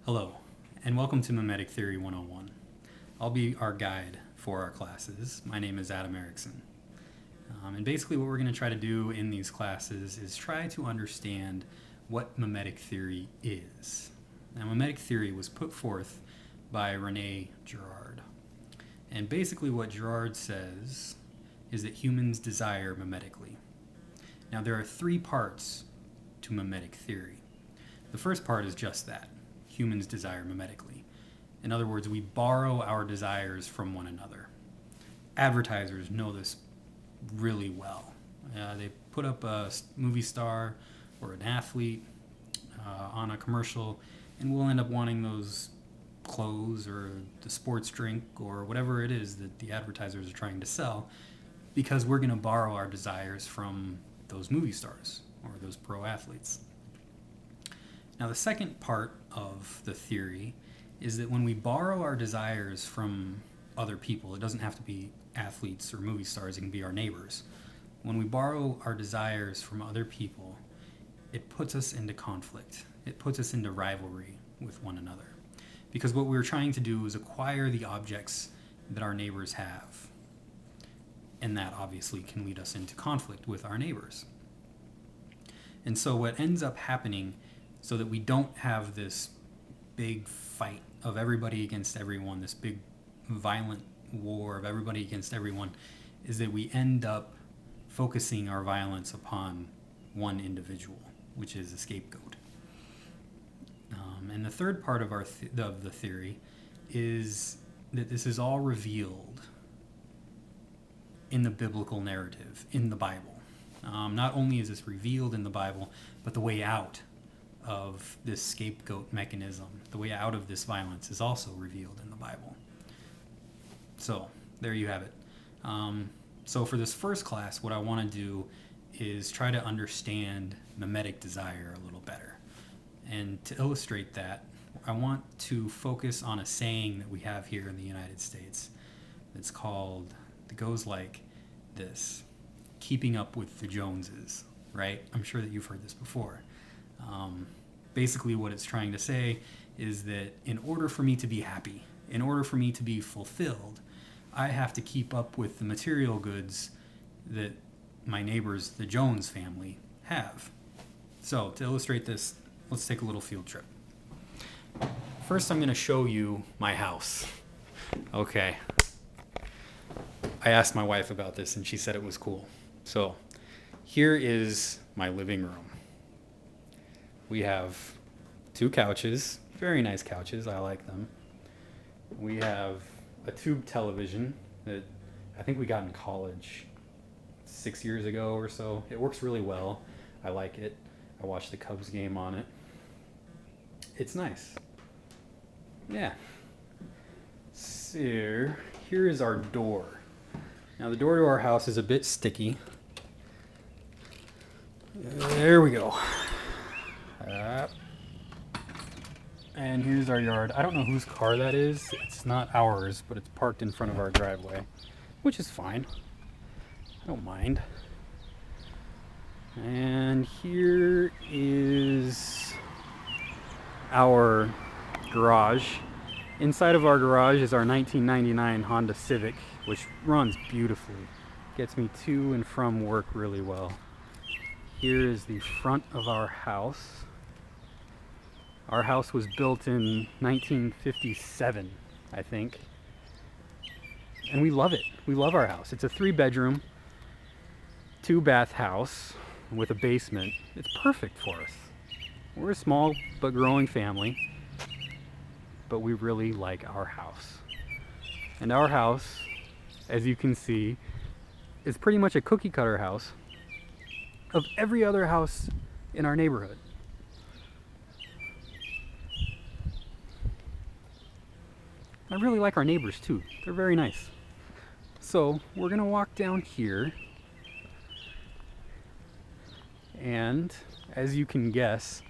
Hello, and welcome to Mimetic Theory 101. I'll be our guide for our classes. My name is Adam Erickson. And basically what we're going to try to do in these classes is try to understand what mimetic theory is. Now, mimetic theory was put forth by Rene Girard. And basically what Girard says is that humans desire mimetically. Now, there are three parts to mimetic theory. The first part is just that. Humans desire mimetically. In other words, we borrow our desires from one another. Advertisers know this really well. They put up a movie star or an athlete on a commercial, and we'll end up wanting those clothes or the sports drink or whatever it is that the advertisers are trying to sell, because we're going to borrow our desires from those movie stars or those pro athletes. Now, the second part of the theory is that when we borrow our desires from other people, it doesn't have to be athletes or movie stars, it can be our neighbors. When we borrow our desires from other people, it puts us into conflict. It puts us into rivalry with one another. Because what we're trying to do is acquire the objects that our neighbors have. And that obviously can lead us into conflict with our neighbors. And so what ends up happening, so that we don't have this big fight of everybody against everyone, this big violent war of everybody against everyone, is that we end up focusing our violence upon one individual, which is a scapegoat. And the third part of the theory is that this is all revealed in the biblical narrative, in the Bible. Not only is this revealed in the Bible, but the way out of this scapegoat mechanism, the way out of this violence, is also revealed in the Bible. So there you have it. So for this first class, what I want to do is try to understand mimetic desire a little better. And to illustrate that, I want to focus on a saying that we have here in the United States that goes like this: keeping up with the Joneses, right? I'm sure that you've heard this before. Basically what it's trying to say is that in order for me to be happy, in order for me to be fulfilled, I have to keep up with the material goods that my neighbors, the Jones family, have. So to illustrate this, let's take a little field trip. First, I'm going to show you my house. Okay. I asked my wife about this and she said it was cool. So here is my living room. We have two couches, very nice couches, I like them. We have a tube television that I think we got in college 6 years ago or so. It works really well. I like it. I watch the Cubs game on it. It's nice. Yeah. So here is our door. Now the door to our house is a bit sticky. There we go. And here's our yard. I don't know whose car that is. It's not ours, but it's parked in front of our driveway, which is fine. I don't mind. And here is our garage. Inside of our garage is our 1999 Honda Civic, which runs beautifully. Gets me to and from work really well. Here is the front of our house. Our house was built in 1957, I think. And we love it. We love our house. It's a 3-bedroom, 2-bath house with a basement. It's perfect for us. We're a small but growing family, but we really like our house. And our house, as you can see, is pretty much a cookie cutter house of every other house in our neighborhood. I really like our neighbors too. They're very nice. So we're gonna walk down here, and as you can guess,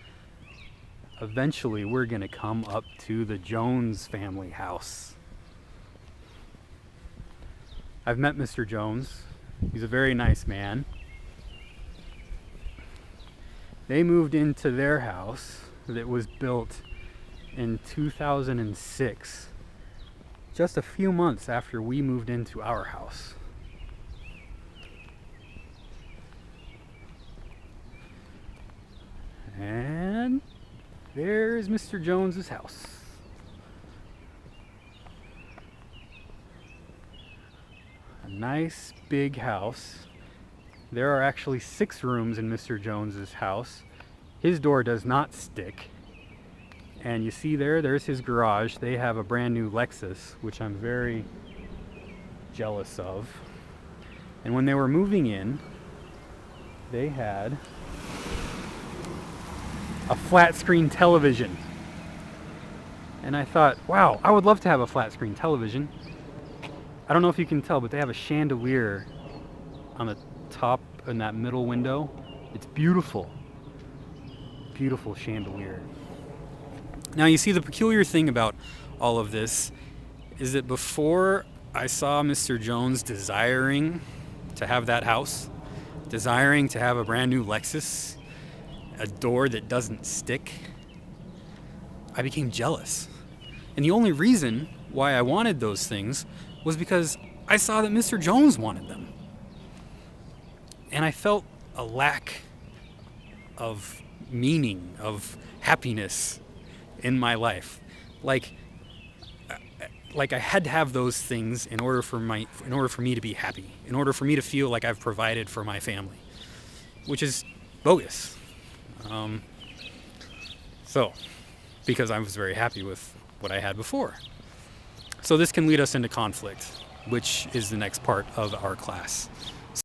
eventually we're gonna come up to the Jones family house. I've met Mr. Jones. He's a very nice man. They moved into their house that was built in 2006, just a few months after we moved into our house. And there's Mr. Jones's house. A nice big house. There are actually 6 rooms in Mr. Jones's house. His door does not stick. And you see there's his garage. They have a brand new Lexus, which I'm very jealous of. And when they were moving in, they had a flat screen television. And I thought, wow, I would love to have a flat screen television. I don't know if you can tell, but they have a chandelier on the top in that middle window. It's beautiful. Beautiful chandelier. Now you see, the peculiar thing about all of this is that before I saw Mr. Jones desiring to have that house, desiring to have a brand new Lexus, a door that doesn't stick, I became jealous. And the only reason why I wanted those things was because I saw that Mr. Jones wanted them. And I felt a lack of meaning, of happiness in my life. Like I had to have those things in order for me to be happy, in order for me to feel like I've provided for my family, which is bogus. Because I was very happy with what I had before. So this can lead us into conflict, which is the next part of our class.